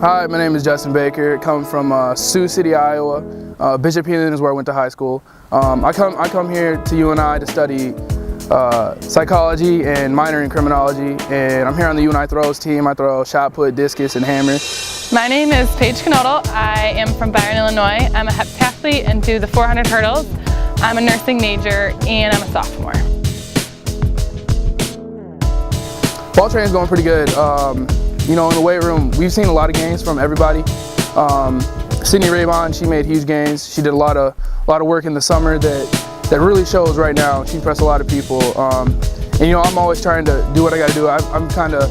Hi, my name is Justin Baker. I come from Sioux City, Iowa. Bishop Healing is where I went to high school. I come here to UNI to study psychology and minor in criminology, and I'm here on the UNI throws team. I throw shot put, discus, and hammer. My name is Paige. I am from Byron, Illinois. I'm a heptathlete and do the 400 hurdles. I'm a nursing major and I'm a sophomore. Ball training's going pretty good. You know, in the weight room, we've seen a lot of gains from everybody. Sydney Raybon, she made huge gains. She did a lot of work in the summer that really shows right now. She impressed a lot of people. And you know, I'm always trying to do what I got to do. I'm kind of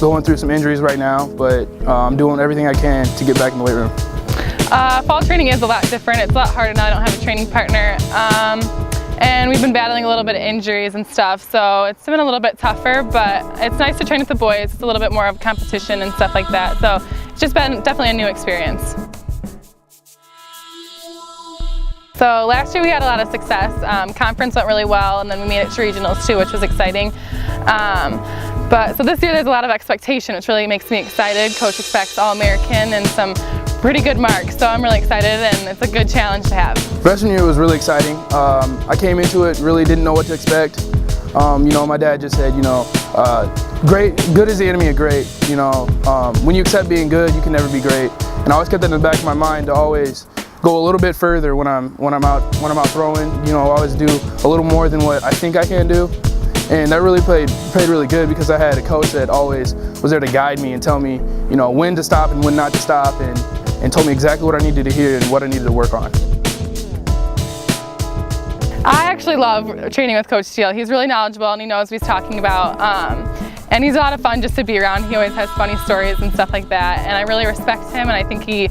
going through some injuries right now, but I'm doing everything I can to get back in the weight room. Fall training is a lot different. It's a lot harder now. I don't have a training partner. And we've been battling a little bit of injuries and stuff, so it's been a little bit tougher, but it's nice to train with the boys. It's a little bit more of competition and stuff like that, so it's just been definitely a new experience. So last year we had a lot of success. Conference went really well, and then we made it to regionals too, which was exciting. So this year there's a lot of expectation, which really makes me excited. Coach expects All-American and some pretty good marks, so I'm really excited, and it's a good challenge to have. Freshman year was really exciting. I came into it, really didn't know what to expect. You know, my dad just said, you know, good is the enemy of great. You know, when you accept being good, you can never be great. And I always kept that in the back of my mind to always go a little bit further when I'm out throwing. You know, always do a little more than what I think I can do. And that really played really good because I had a coach that always was there to guide me and tell me, you know, when to stop and when not to stop, and told me exactly what I needed to hear and what I needed to work on. I actually love training with Coach Steele. He's really knowledgeable and he knows what he's talking about. And he's a lot of fun just to be around. He always has funny stories and stuff like that. And I really respect him, and I think he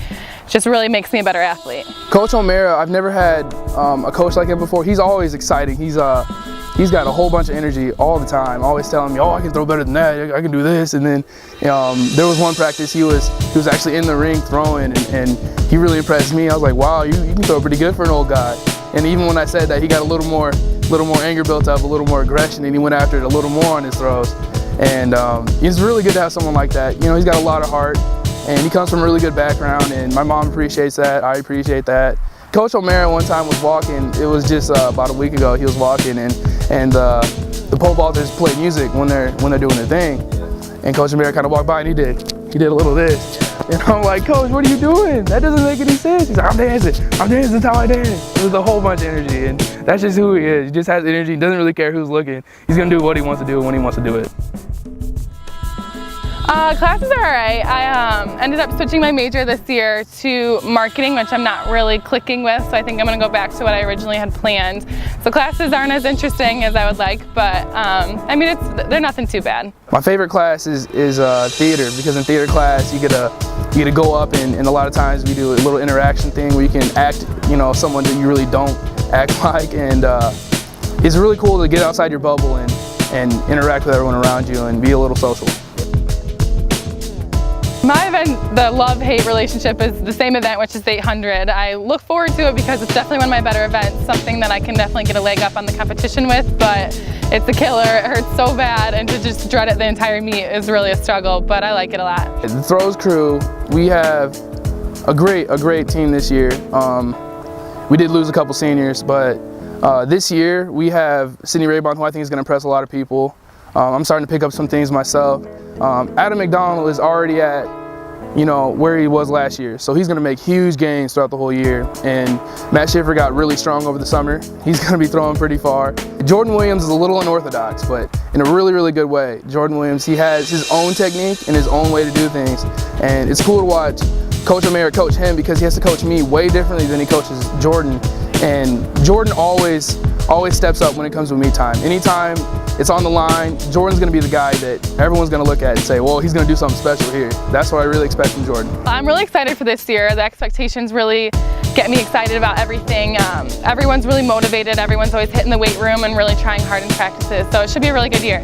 just really makes me a better athlete. Coach O'Mara, I've never had a coach like him before. He's always exciting. He's got a whole bunch of energy all the time, always telling me, oh, I can throw better than that, I can do this. And then there was one practice he was actually in the ring throwing, and he really impressed me. I was like, wow, you can throw pretty good for an old guy. And even when I said that, he got a little more anger built up, a little more aggression, and he went after it a little more on his throws. And it's really good to have someone like that. You know, he's got a lot of heart, and he comes from a really good background, and my mom appreciates that, I appreciate that. Coach O'Mara one time was walking, it was just about a week ago, he was walking, and the pole vaulters play music when they're doing their thing. And Coach O'Mara kind of walked by and he did a little this. And I'm like, Coach, what are you doing? That doesn't make any sense. He's like, I'm dancing, that's how I dance. There's a whole bunch of energy, and that's just who he is. He just has energy, he doesn't really care who's looking. He's gonna do what he wants to do when he wants to do it. Classes are alright. I ended up switching my major this year to marketing, which I'm not really clicking with, so I think I'm going to go back to what I originally had planned. So classes aren't as interesting as I would like, but I mean, they're nothing too bad. My favorite class is theater, because in theater class you get to go up, and a lot of times we do a little interaction thing where you can act, you know, someone that you really don't act like, and it's really cool to get outside your bubble and interact with everyone around you and be a little social. My event, the love-hate relationship, is the same event, which is the 800. I look forward to it because it's definitely one of my better events, something that I can definitely get a leg up on the competition with, but it's a killer. It hurts so bad, and to just dread it the entire meet is really a struggle, but I like it a lot. The throws crew, we have a great team this year. We did lose a couple seniors, but this year we have Sydney Raybon, who I think is going to impress a lot of people. I'm starting to pick up some things myself. Adam McDonald is already at, you know, where he was last year, so he's going to make huge gains throughout the whole year. And Matt Schiffer got really strong over the summer. He's going to be throwing pretty far. Jordan Williams is a little unorthodox, but in a really good way. Jordan Williams, he has his own technique and his own way to do things, and it's cool to watch Coach O'Mara coach him because he has to coach me way differently than he coaches Jordan. And Jordan always steps up when it comes to meet time. Anytime it's on the line, Jordan's going to be the guy that everyone's going to look at and say, well, he's going to do something special here. That's what I really expect from Jordan. I'm really excited for this year. The expectations really get me excited about everything. Everyone's really motivated. Everyone's always hitting the weight room and really trying hard in practices. So it should be a really good year.